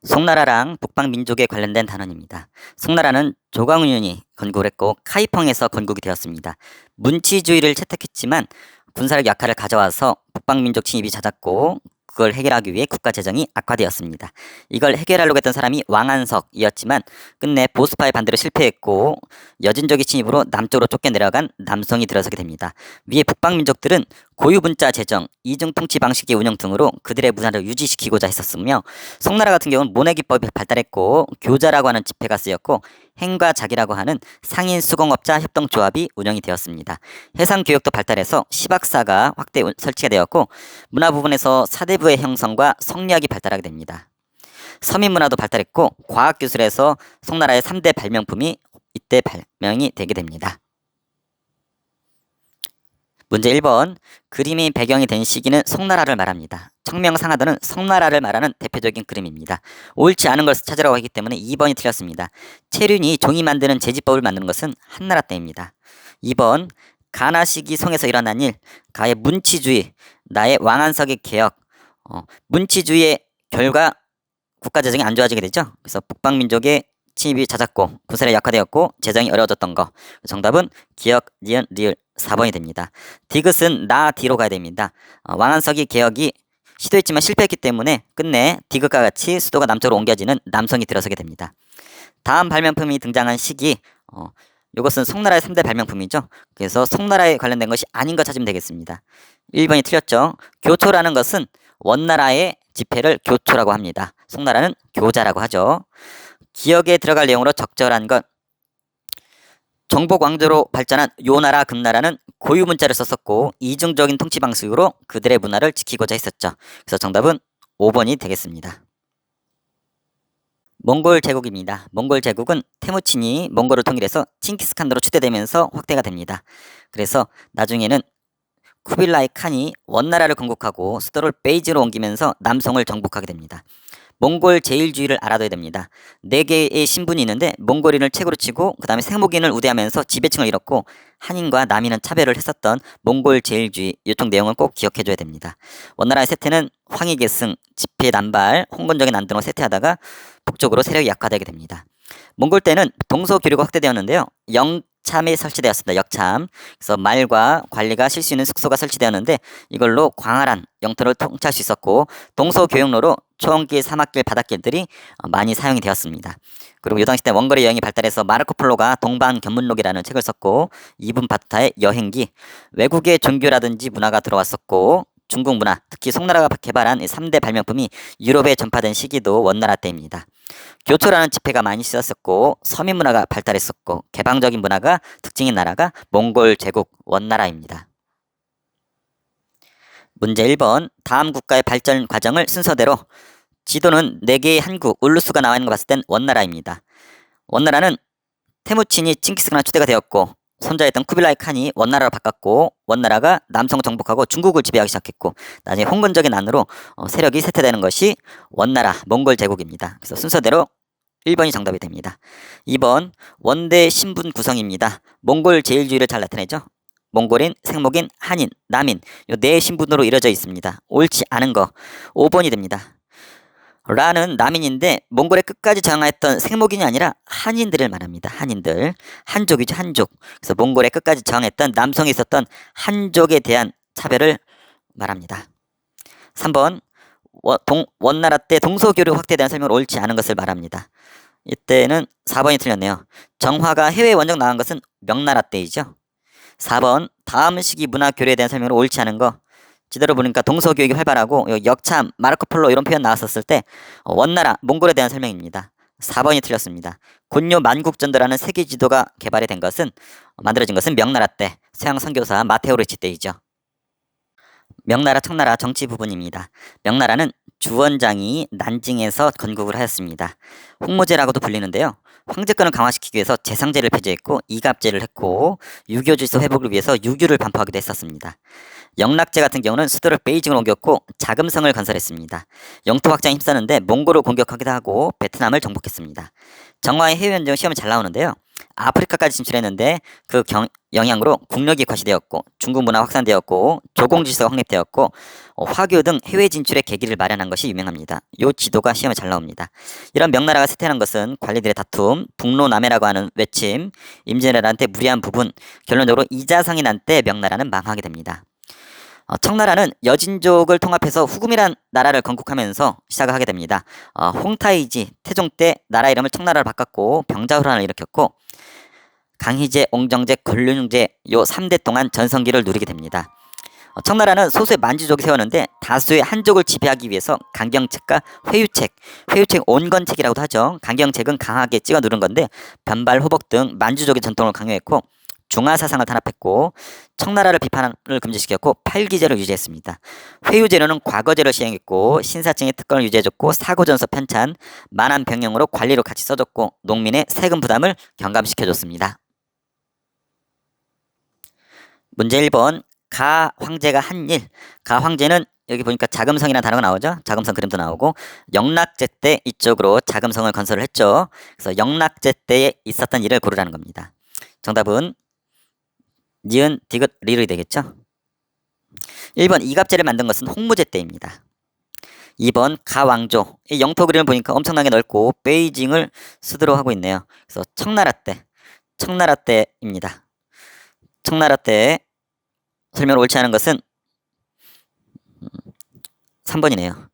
송나라랑 북방민족에 관련된 단원입니다. 송나라는 조광운이 건국을 했고 카이펑에서 건국이 되었습니다. 문치주의를 채택했지만 군사력 약화를 가져와서 북방민족 침입이 잦았고 그걸 해결하기 위해 국가 재정이 악화되었습니다. 이걸 해결하려고 했던 사람이 왕안석이었지만 끝내 보스파의 반대로 실패했고 여진족의 침입으로 남쪽으로 쫓겨내려간 남성이 들어서게 됩니다. 위에 북방민족들은 고유분자 재정, 이중 통치 방식의 운영 등으로 그들의 문화를 유지시키고자 했었으며 송나라 같은 경우는 모내기법이 발달했고 교자라고 하는 지폐가 쓰였고 행과 작이라고 하는 상인 수공업자 협동조합이 운영이 되었습니다. 해상교역도 발달해서 시박사가 확대 설치가 되었고 문화 부분에서 사대부의 형성과 성리학이 발달하게 됩니다. 서민문화도 발달했고 과학기술에서 송나라의 3대 발명품이 이때 발명이 되게 됩니다. 문제 1번. 그림이 배경이 된 시기는 송나라를 말합니다. 청명상하도는 송나라를 말하는 대표적인 그림입니다. 옳지 않은 것을 찾으라고 하기 때문에 2번이 틀렸습니다. 체륜이 종이 만드는 제지법을 만드는 것은 한나라 때입니다. 2번. 가나 시기 송에서 일어난 일, 가의 문치주의, 나의 왕안석의 개혁. 문치주의의 결과 국가 재정이 안 좋아지게 되죠. 그래서 북방민족의 침입이 잦았고 군사력이 약화되었고 재정이 어려워졌던 거. 정답은 기역, 니은, 리을 4번이 됩니다. 디귿은 나 뒤로 가야 됩니다. 왕안석이 개혁이 시도했지만 실패했기 때문에 끝내 디귿과 같이 수도가 남쪽으로 옮겨지는 남성이 들어서게 됩니다. 다음 발명품이 등장한 시기, 이것은 송나라의 3대 발명품이죠. 그래서 송나라에 관련된 것이 아닌 거 찾으면 되겠습니다. 1번이 틀렸죠. 교초라는 것은 원나라의 지폐를 교초라고 합니다. 송나라는 교자라고 하죠. 기역에 들어갈 내용으로 적절한 것, 정복 왕조로 발전한 요나라 금나라는 고유 문자를 썼었고 이중적인 통치 방식으로 그들의 문화를 지키고자 했었죠. 그래서 정답은 5번이 되겠습니다. 몽골 제국입니다. 몽골 제국은 테무친이 몽골을 통일해서 칭기스칸으로 추대되면서 확대가 됩니다. 그래서 나중에는 쿠빌라이 칸이 원나라를 건국하고 수도를 베이징으로 옮기면서 남성을 정복하게 됩니다. 몽골 제일주의를 알아둬야 됩니다. 4개의 신분이 있는데 몽골인을 최고로 치고 그 다음에 생목인을 우대하면서 지배층을 잃었고 한인과 남인은 차별을 했었던 몽골 제일주의, 이쪽 내용을 꼭 기억해줘야 됩니다. 원나라의 세태는 황희계승, 집회남발, 홍건적인 안등으로 세태하다가 북쪽으로 세력이 약화되게 됩니다. 몽골 때는 동서교류가 확대되었는데요. 역참이 설치되었습니다. 역참. 그래서 말과 관리가 쉴 수 있는 숙소가 설치되었는데 이걸로 광활한 영토를 통치할 수 있었고 동서교역로로 초원길, 사막길, 바닷길들이 많이 사용이 되었습니다. 그리고 이 당시 때 원거리 여행이 발달해서 마르코폴로가 동반견문록이라는 책을 썼고 이분 바타의 여행기, 외국의 종교라든지 문화가 들어왔었고 중국 문화, 특히 송나라가 개발한 3대 발명품이 유럽에 전파된 시기도 원나라 때입니다. 교초라는 지폐가 많이 쓰였었고 서민 문화가 발달했었고 개방적인 문화가 특징인 나라가 몽골 제국 원나라입니다. 문제 1번. 다음 국가의 발전 과정을 순서대로. 지도는 4개의 한국, 울루스가 나와 있는 거 봤을 땐 원나라입니다. 원나라는 테무친이 칭기스칸으로 추대가 되었고 손자였던 쿠빌라이 칸이 원나라로 바꿨고 원나라가 남성을 정복하고 중국을 지배하기 시작했고 나중에 홍건적인 안으로 세력이 쇠퇴되는 것이 원나라, 몽골 제국입니다. 그래서 순서대로 1번이 정답이 됩니다. 2번. 원대 신분 구성입니다. 몽골 제일주의를 잘 나타내죠. 몽골인, 생목인, 한인, 남인 이 4 신분으로 이루어져 있습니다. 옳지 않은 거 5번이 됩니다. 라는 남인인데 몽골의 끝까지 저항했던 생목인이 아니라 한인들을 말합니다. 한인들. 한족이죠. 한족. 그래서 몽골의 끝까지 저항했던 남성이 있었던 한족에 대한 차별을 말합니다. 3번. 원나라 때 동서교류 확대에 대한 설명을 옳지 않은 것을 말합니다. 이때는 4번이 틀렸네요. 정화가 해외 원정 나간 것은 명나라 때이죠. 4번. 다음 시기 문화 교류에 대한 설명을 옳지 않은 거. 지도를 보니까 동서교육이 활발하고 역참, 마르코폴로 이런 표현 나왔었을 때 원나라, 몽골에 대한 설명입니다. 4번이 틀렸습니다. 곤요 만국전도라는 세계 지도가 개발이 된 것은 만들어진 것은 명나라 때 서양 선교사 마테오 리치 때이죠. 명나라, 청나라 정치 부분입니다. 명나라는 주원장이 난징에서 건국을 하였습니다. 홍모제라고도 불리는데요. 황제권을 강화시키기 위해서 재상제를 폐지했고 이갑제를 했고 유교 질서 회복을 위해서 유교를 반포하기도 했었습니다. 영락제 같은 경우는 수도를 베이징으로 옮겼고 자금성을 건설했습니다. 영토 확장에 힘썼는데 몽골을 공격하기도 하고 베트남을 정복했습니다. 정화의 해외 원정 시험이 잘 나오는데요. 아프리카까지 진출했는데 그 영향으로 국력이 과시되었고 중국 문화 확산되었고 조공 질서가 확립되었고 화교 등 해외 진출의 계기를 마련한 것이 유명합니다. 이 지도가 시험에 잘 나옵니다. 이런 명나라가 쇠퇴한 것은 관리들의 다툼, 북로남해라고 하는 외침, 임진왜란때 무리한 부분, 결론적으로 이자성이 난 때 명나라는 망하게 됩니다. 청나라는 여진족을 통합해서 후금이란 나라를 건국하면서 시작을 하게 됩니다. 홍타이지, 태종 때 나라 이름을 청나라로 바꿨고 병자호란을 일으켰고 강희제, 옹정제, 권륜제 요 3대 동안 전성기를 누리게 됩니다. 청나라는 소수의 만주족이 세웠는데 다수의 한족을 지배하기 위해서 강경책과 회유책 온건책이라고도 하죠. 강경책은 강하게 찍어 누른 건데 변발, 호복 등 만주족의 전통을 강요했고 중화사상을 탄압했고 청나라를 비판을 금지시켰고 팔기제를 유지했습니다. 회유제로는 과거제를 시행했고 신사층의 특권을 유지해줬고 사고전서 편찬, 만한 병영으로 관리로 같이 써줬고 농민의 세금 부담을 경감시켜줬습니다. 문제 1번 가 황제가 한 일. 가 황제는 여기 보니까 자금성이라는 단어가 나오죠. 자금성 그림도 나오고 영락제 때 이쪽으로 자금성을 건설을 했죠. 그래서 영락제 때에 있었던 일을 고르라는 겁니다. 정답은 니은, 디귿, 리을이 되겠죠. 1번 이갑제를 만든 것은 홍무제 때입니다. 2번 가왕조. 이 영토 그림을 보니까 엄청나게 넓고 베이징을 수도로 하고 있네요. 그래서 청나라 때입니다. 청나라 때 설명을 옳지 않은 것은 3번이네요.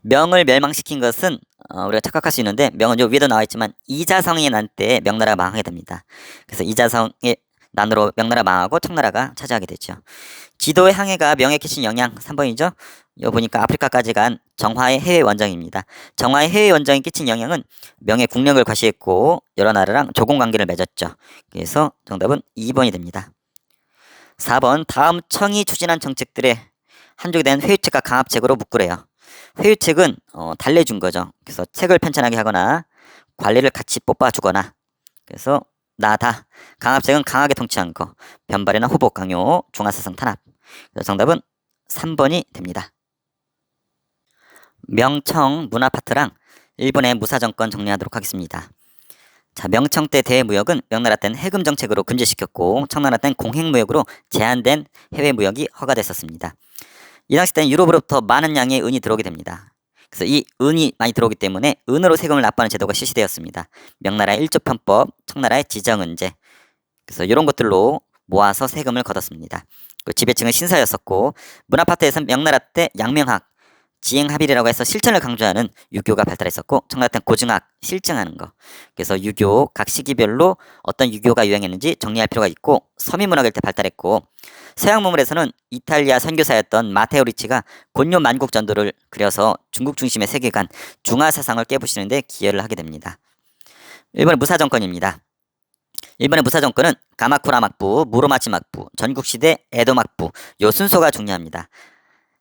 명을 멸망시킨 것은 우리가 착각할 수 있는데 명은 요 위에도 나와 있지만 이자성이 난 때 명나라가 망하게 됩니다. 그래서 이자성의 난으로 명나라 망하고 청나라가 차지하게 되죠. 지도의 항해가 명에 끼친 영향 3번이죠. 요 보니까 아프리카까지 간 정화의 해외 원정입니다. 정화의 해외 원정이 끼친 영향은 명의 국력을 과시했고 여러 나라랑 조공 관계를 맺었죠. 그래서 정답은 2번이 됩니다. 4번 다음 청이 추진한 정책들의 한쪽에 대한 회유책과 강압책으로 묶으래요. 회유책은 달래준 거죠. 그래서 책을 편찬하게 하거나 관리를 같이 뽑아주거나 그래서 나다. 강압책은 강하게 통치한 거. 변발이나 호복 강요, 중화사상 탄압. 그래서 정답은 3번이 됩니다. 명청 문화 파트랑 일본의 무사정권 정리하도록 하겠습니다. 자, 명청 때 대무역은 명나라 때는 해금 정책으로 금지시켰고 청나라 때는 공행무역으로 제한된 해외 무역이 허가됐었습니다. 이 당시 때는 유럽으로부터 많은 양의 은이 들어오게 됩니다. 그래서 이 은이 많이 들어오기 때문에 은으로 세금을 납부하는 제도가 실시되었습니다. 명나라의 일조편법, 청나라의 지정은제. 그래서 이런 것들로 모아서 세금을 걷었습니다. 지배층은 신사였었고 문화파트에서는 명나라 때 양명학, 지행합일이라고 해서 실천을 강조하는 유교가 발달했었고 청나라 때는 고증학, 실증하는 거. 그래서 유교 각 시기별로 어떤 유교가 유행했는지 정리할 필요가 있고 서민문학일 때 발달했고 서양 문물에서는 이탈리아 선교사였던 마테오 리치가 곤요 만국전도를 그려서 중국 중심의 세계관, 중화사상을 깨부시는 데 기여를 하게 됩니다. 일본의 무사정권입니다. 일본의 무사정권은 가마쿠라 막부, 무로마치 막부, 전국시대 에도 막부 요 순서가 중요합니다.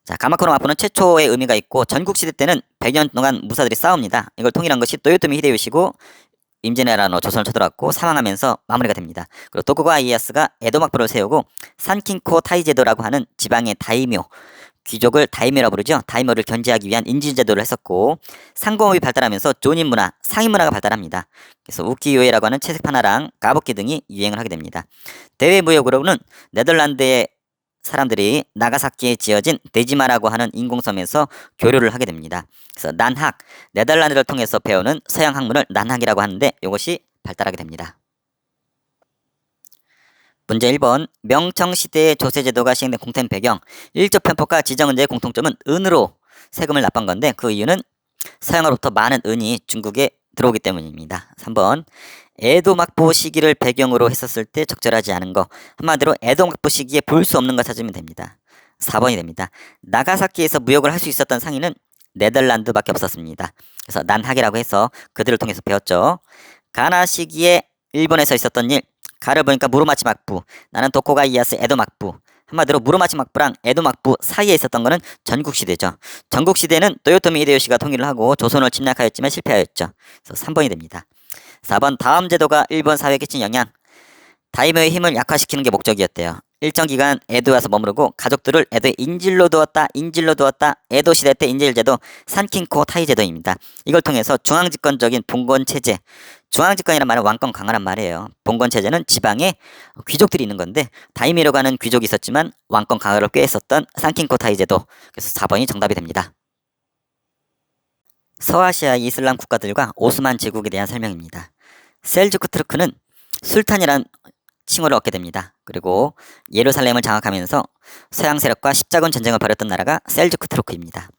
자, 가마쿠라 막부는 최초의 의미가 있고 전국시대 때는 100년 동안 무사들이 싸웁니다. 이걸 통일한 것이 토요토미 히데요시고 임진왜란으로 조선을 쳐들어왔고 사망하면서 마무리가 됩니다. 그리고 도쿠가와 이에야스가 에도 막부를 세우고 산킨코 타이제도라고 하는 지방의 다이묘, 귀족을 다이묘라고 부르죠. 다이묘를 견제하기 위한 인지제도를 했었고 상공업이 발달하면서 조닌 문화, 상인 문화가 발달합니다. 그래서 우키요에라고 하는 채색 판화랑 가부키 등이 유행을 하게 됩니다. 대외 무역으로는 네덜란드의 사람들이 나가사키에 지어진 데지마라고 하는 인공섬에서 교류를 하게 됩니다. 그래서 난학, 네덜란드를 통해서 배우는 서양 학문을 난학이라고 하는데 이것이 발달하게 됩니다. 문제 1번 명청시대의 조세제도가 시행된 공통된 배경 일조편법과 지정은제의 공통점은 은으로 세금을 납부한 건데 그 이유는 서양으로부터 많은 은이 중국에 들어오기 때문입니다. 3번 에도 막부 시기를 배경으로 했었을 때 적절하지 않은 거 한마디로 에도 막부 시기에 볼 수 없는 거 찾으면 됩니다. 4번이 됩니다. 나가사키에서 무역을 할 수 있었던 상인은 네덜란드밖에 없었습니다. 그래서 난학이라고 해서 그들을 통해서 배웠죠. 가나 시기에 일본에서 있었던 일 가를 보니까 무로마치 막부 나는 도쿠가 이에야스 에도 막부 한마디로 무로마치 막부랑 에도 막부 사이에 있었던 거는 전국시대죠. 전국시대는 토요토미 히데요시가 통일을 하고 조선을 침략하였지만 실패하였죠. 그래서 3번이 됩니다. 4번 다음 제도가 일본 사회에 끼친 영향 다이묘의 힘을 약화시키는 게 목적이었대요. 일정 기간 에도에 와서 머무르고 가족들을 에도에 인질로 두었다. 에도 시대 때 인질제도 산킹코 타이 제도입니다. 이걸 통해서 중앙집권적인 봉건체제, 중앙집권이란 말은 왕권 강화란 말이에요. 봉건체제는 지방에 귀족들이 있는 건데 다이미라고 하는 귀족이 있었지만 왕권 강화를 꾀했었던 산킹코 타이 제도. 그래서 4번이 정답이 됩니다. 서아시아 이슬람 국가들과 오스만 제국에 대한 설명입니다. 셀주크 투르크는 술탄이란 칭호를 얻게 됩니다. 그리고 예루살렘을 장악하면서 서양 세력과 십자군 전쟁을 벌였던 나라가 셀주크 투르크입니다.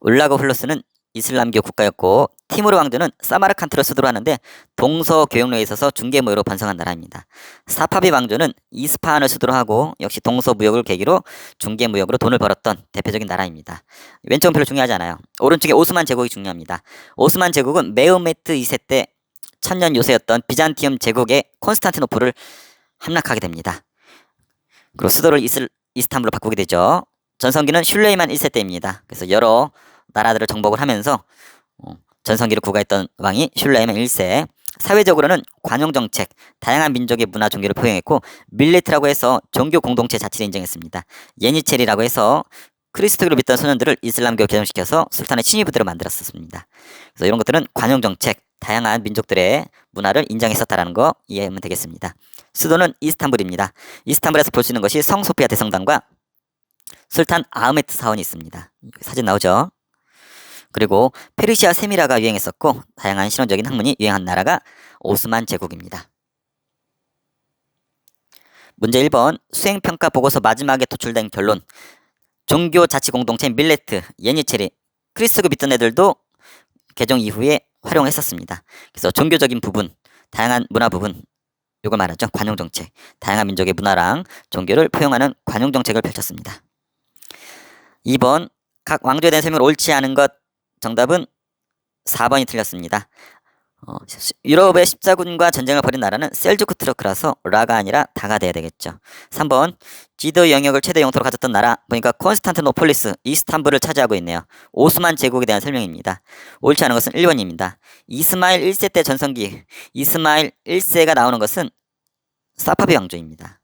울라고 훌루스는 이슬람교 국가였고 티무르 왕조는 사마르칸트를 수도로 하는데 동서 교역로에 있어서 중개무역으로 번성한 나라입니다. 사파비 왕조는 이스파한을 수도로 하고 역시 동서 무역을 계기로 중개무역으로 돈을 벌었던 대표적인 나라입니다. 왼쪽은 별로 중요하지 않아요. 오른쪽에 오스만 제국이 중요합니다. 오스만 제국은 메흐메트 2세 때 천년 요새였던 비잔티움 제국의 콘스탄티노플을 함락하게 됩니다. 그리고 수도를 이스탄불로 바꾸게 되죠. 전성기는 슐레이만 1세 때입니다. 그래서 여러 나라들을 정복을 하면서 전성기를 구가했던 왕이 슐레이만 1세. 사회적으로는 관용정책, 다양한 민족의 문화 종교를 포용했고 밀레트라고 해서 종교 공동체 자치를 인정했습니다. 예니체리라고 해서 그리스도교를 믿던 소년들을 이슬람교 개종시켜서 술탄의 친위부대로 만들었습니다. 그래서 이런 것들은 관용정책, 다양한 민족들의 문화를 인정했었다는 거 이해하면 되겠습니다. 수도는 이스탄불입니다. 이스탄불에서 볼 수 있는 것이 성소피아 대성당과 술탄 아흐메트 사원이 있습니다. 사진 나오죠? 그리고 페르시아 세미라가 유행했었고 다양한 실용적인 학문이 유행한 나라가 오스만 제국입니다. 문제 1번 수행평가 보고서 마지막에 도출된 결론. 종교자치공동체 밀레트, 예니체리, 그리스도교 믿던 애들도 개종 이후에 활용했었습니다. 그래서 종교적인 부분, 다양한 문화 부분, 이걸 말하죠. 관용정책, 다양한 민족의 문화랑 종교를 포용하는 관용정책을 펼쳤습니다. 2번 각 왕조에 대한 설명을 옳지 않은 것. 정답은 4번이 틀렸습니다. 유럽의 십자군과 전쟁을 벌인 나라는 셀주크 투르크라서 라가 아니라 다가 돼야 되겠죠. 3번 지도 영역을 최대 영토로 가졌던 나라 보니까 콘스탄티노폴리스, 이스탄불을 차지하고 있네요. 오스만 제국에 대한 설명입니다. 옳지 않은 것은 1번입니다. 이스마일 1세 때 전성기, 이스마일 1세가 나오는 것은 사파비 왕조입니다.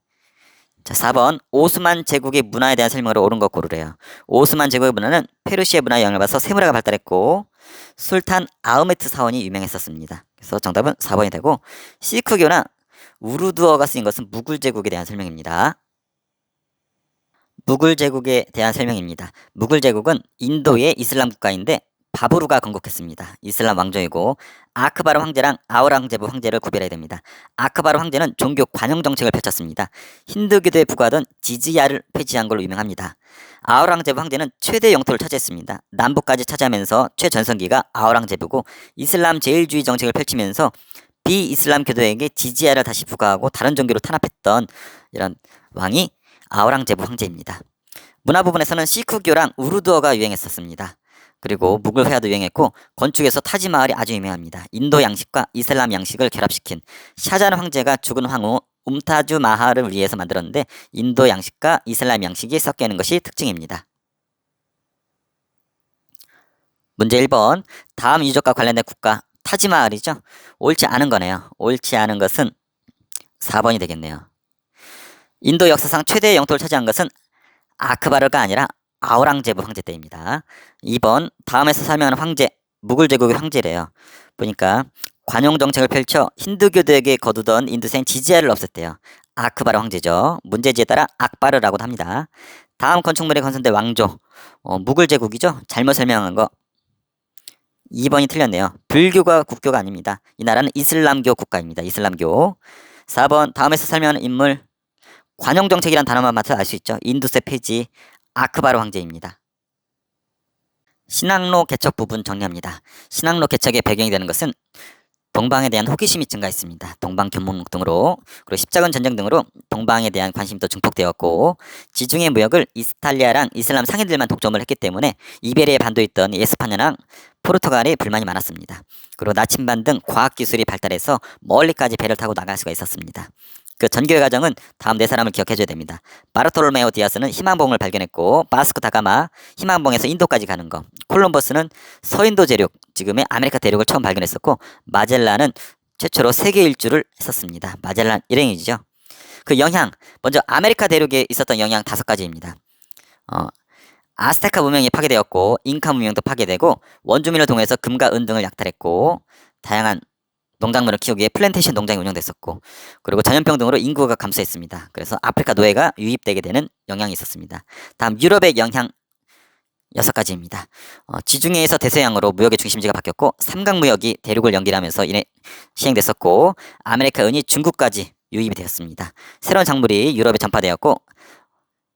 자, 4번 오스만 제국의 문화에 대한 설명으로 옳은 것 고르래요. 오스만 제국의 문화는 페르시아 문화의 영향을 받아서 세무라가 발달했고 술탄 아흐메트 사원이 유명했었습니다. 그래서 정답은 4번이 되고 시크교나 우르두어가 쓰인 것은 무굴 제국에 대한 설명입니다. 무굴 제국에 대한 설명입니다. 무굴 제국은 인도의 이슬람 국가인데 바부르가 건국했습니다. 이슬람 왕조이고 아크바르 황제랑 아우랑제브 황제를 구별해야 됩니다. 아크바르 황제는 종교 관용 정책을 펼쳤습니다. 힌두교도에 부과하던 지지야를 폐지한 걸로 유명합니다. 아우랑제브 황제는 최대 영토를 차지했습니다. 남부까지 차지하면서 최전성기가 아우랑제브고 이슬람 제일주의 정책을 펼치면서 비이슬람 교도에게 지지야를 다시 부과하고 다른 종교로 탄압했던 이런 왕이 아우랑제브 황제입니다. 문화 부분에서는 시크교랑 우르두어가 유행했었습니다. 그리고 무굴 회화도 유행했고 건축에서 타지마을이 아주 유명합니다. 인도 양식과 이슬람 양식을 결합시킨 샤잔 황제가 죽은 황후 움타주 마할을 위해서 만들었는데 인도 양식과 이슬람 양식이 섞여 있는 것이 특징입니다. 문제 1번 다음 유적과 관련된 국가 타지마을이죠. 옳지 않은 거네요. 옳지 않은 것은 4번이 되겠네요. 인도 역사상 최대의 영토를 차지한 것은 아크바르가 아니라 아우랑제브 황제 때입니다. 2번 다음에서 설명하는 황제 무굴 제국의 황제래요. 보니까 관용 정책을 펼쳐 힌두교도에게 거두던 인두생 지지야를 없앴대요. 아크바르 황제죠. 문제지에 따라 악바르라고도 합니다. 다음 건축물에 건설된 왕조 무굴 제국이죠. 잘못 설명한 거 2번이 틀렸네요. 불교가 국교가 아닙니다. 이 나라는 이슬람교 국가입니다. 이슬람교. 4번 다음에서 설명하는 인물 관용 정책이란 단어만 맡아 알 수 있죠. 인두세 폐지 아크바르 황제입니다. 신앙로 개척 부분 정리합니다. 신앙로 개척의 배경이 되는 것은 동방에 대한 호기심이 증가했습니다. 동방 견문록 등으로 그리고 십자군 전쟁 등으로 동방에 대한 관심도 증폭되었고 지중해 무역을 이스탈리아랑 이슬람 상인들만 독점을 했기 때문에 이베리아에 반도에 있던 에스파냐랑 포르투갈에 불만이 많았습니다. 그리고 나침반 등 과학기술이 발달해서 멀리까지 배를 타고 나갈 수가 있었습니다. 그 전교의 과정은 다음 네 사람을 기억해줘야 됩니다. 바르톨로메오 디아스는 희망봉을 발견했고 바스코 다가마 희망봉에서 인도까지 가는 거. 콜럼버스는 서인도 대륙 지금의 아메리카 대륙을 처음 발견했었고 마젤란은 최초로 세계 일주를 했었습니다. 마젤란 일행이죠. 그 영향, 먼저 아메리카 대륙에 있었던 영향 5가지입니다. 아스테카 문명이 파괴되었고, 잉카 문명도 파괴되고, 원주민을 동원해서 금과 은 등을 약탈했고, 다양한 농작물을 키우기 위해 플랜테이션 농장이 운영됐었고, 그리고 전염병 등으로 인구가 감소했습니다. 그래서 아프리카 노예가 유입되게 되는 영향이 있었습니다. 다음 유럽의 영향 6가지입니다. 지중해에서 대서양으로 무역의 중심지가 바뀌었고, 삼각무역이 대륙을 연결하면서 이내 시행됐었고, 아메리카 은이 중국까지 유입이 되었습니다. 새로운 작물이 유럽에 전파되었고,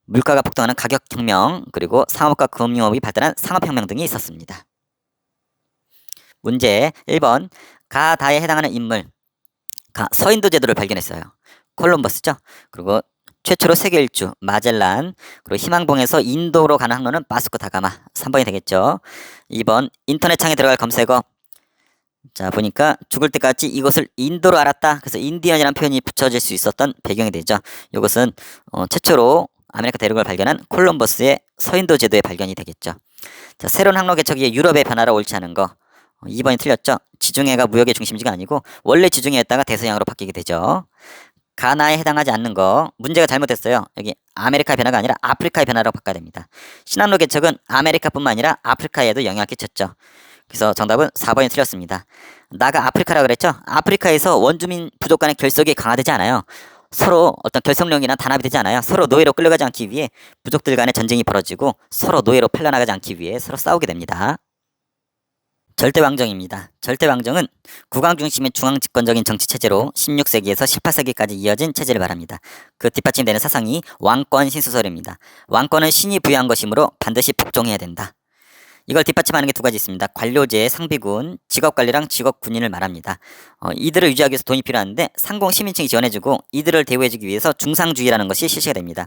물가가 폭등하는 가격혁명, 그리고 상업과 금융업이 발달한 상업혁명 등이 있었습니다. 문제 1번 가다에 해당하는 인물. 서인도 제도를 발견했어요. 콜럼버스죠. 그리고 최초로 세계 일주 마젤란, 그리고 희망봉에서 인도로 가는 항로는 바스코 다가마. 3번이 되겠죠. 2번 인터넷 창에 들어갈 검색어. 자, 보니까 죽을 때까지 이것을 인도로 알았다. 그래서 인디언이라는 표현이 붙여질 수 있었던 배경이 되죠. 이것은 최초로 아메리카 대륙을 발견한 콜럼버스의 서인도 제도의 발견이 되겠죠. 자, 새로운 항로 개척이 유럽의 변화로 옳지 않은 거. 2번이 틀렸죠. 지중해가 무역의 중심지가 아니고 원래 지중해였다가 대서양으로 바뀌게 되죠. 가나에 해당하지 않는 거. 문제가 잘못됐어요. 여기 아메리카의 변화가 아니라 아프리카의 변화라고 바꿔야 됩니다. 신항로 개척은 아메리카뿐만 아니라 아프리카에도 영향을 끼쳤죠. 그래서 정답은 4번이 틀렸습니다. 나가 아프리카라고 그랬죠. 아프리카에서 원주민 부족 간의 결속이 강화되지 않아요. 서로 어떤 결속력이나 단합이 되지 않아요. 서로 노예로 끌려가지 않기 위해 부족들 간의 전쟁이 벌어지고 서로 노예로 팔려나가지 않기 위해 서로 싸우게 됩니다. 절대왕정입니다. 절대왕정은 국왕 중심의 중앙집권적인 정치체제로 16세기에서 18세기까지 이어진 체제를 말합니다. 그 뒷받침되는 사상이 왕권 신수설입니다. 왕권은 신이 부여한 것이므로 반드시 복종해야 된다. 이걸 뒷받침하는 게 2가지 있습니다. 관료제, 상비군, 직업관리랑 직업군인을 말합니다. 이들을 유지하기 위해서 돈이 필요한데 상공 시민층이 지원해주고 이들을 대우해주기 위해서 중상주의라는 것이 실시가 됩니다.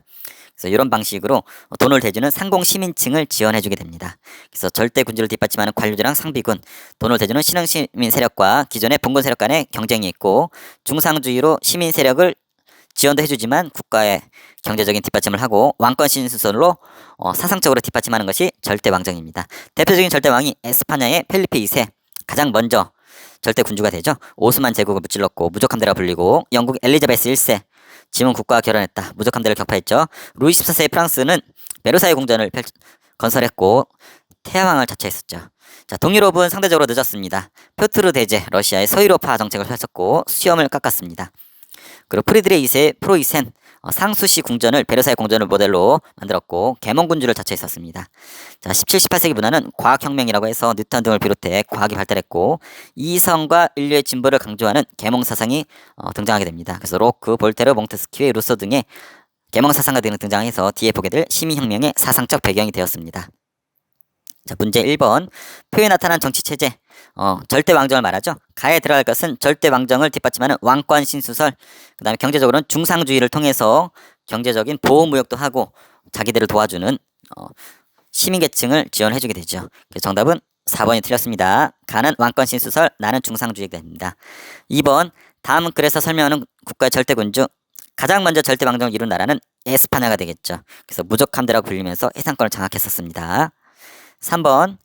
그래서 이런 방식으로 돈을 대주는 상공 시민층을 지원해주게 됩니다. 그래서 절대 군주를 뒷받침하는 관료제랑 상비군, 돈을 대주는 신흥 시민 세력과 기존의 봉건 세력 간의 경쟁이 있고, 중상주의로 시민 세력을 지원도 해주지만 국가의 경제적인 뒷받침을 하고 왕권 신수설로 사상적으로 뒷받침하는 것이 절대왕정입니다. 대표적인 절대왕이 에스파냐의 펠리페 2세, 가장 먼저 절대 군주가 되죠. 오스만 제국을 무찔렀고 무적함대라 불리고, 영국 엘리자베스 1세, 지문 국가와 결혼했다. 무적함대를 격파했죠. 루이 14세의 프랑스는 베르사유 궁전을 건설했고 태양왕을 자처했었죠. 자, 동유럽은 상대적으로 늦었습니다. 표트르 대제, 러시아의 서유럽화 정책을 펼쳤고 수염을 깎았습니다. 그리고 프리드레 2세 프로이센, 상수시 궁전을 베르사유 궁전을 모델로 만들었고 계몽군주를 자처했었습니다. 자, 17, 18세기 문화는 과학혁명이라고 해서 뉴턴 등을 비롯해 과학이 발달했고 이성과 인류의 진보를 강조하는 계몽사상이 등장하게 됩니다. 그래서 로크, 볼테르, 몽테스키우, 루소 등의 계몽사상가 등이 등장해서 뒤에 보게 될 시민혁명의 사상적 배경이 되었습니다. 자, 문제 1번 표에 나타난 정치체제, 절대왕정을 말하죠. 가에 들어갈 것은 절대왕정을 뒷받침하는 왕권 신수설, 그 다음에 경제적으로는 중상주의를 통해서 경제적인 보호무역도 하고 자기들을 도와주는 시민계층을 지원해주게 되죠. 그래서 정답은 4번이 틀렸습니다. 가는 왕권 신수설, 나는 중상주의가 됩니다. 2번 다음 글에서 설명하는 국가의 절대군주, 가장 먼저 절대왕정을 이룬 나라는 에스파냐가 되겠죠. 그래서 무적함대라고 불리면서 해상권을 장악했었습니다. 3번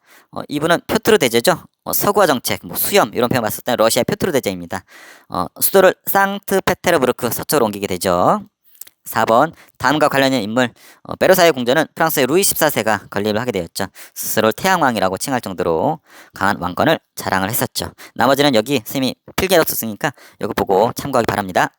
이분은 표트르 대제죠. 서구화 정책, 수염 이런 표현 봤을 때 러시아 표트르 대제입니다. 수도를 상트페테르부르크 서쪽으로 옮기게 되죠. 4번 다음과 관련된 인물, 베르사유 궁전은 프랑스의 루이 14세가 건립을 하게 되었죠. 스스로를 태양왕이라고 칭할 정도로 강한 왕권을 자랑을 했었죠. 나머지는 여기 선생님이 필기해뒀으니까 이거 보고 참고하기 바랍니다.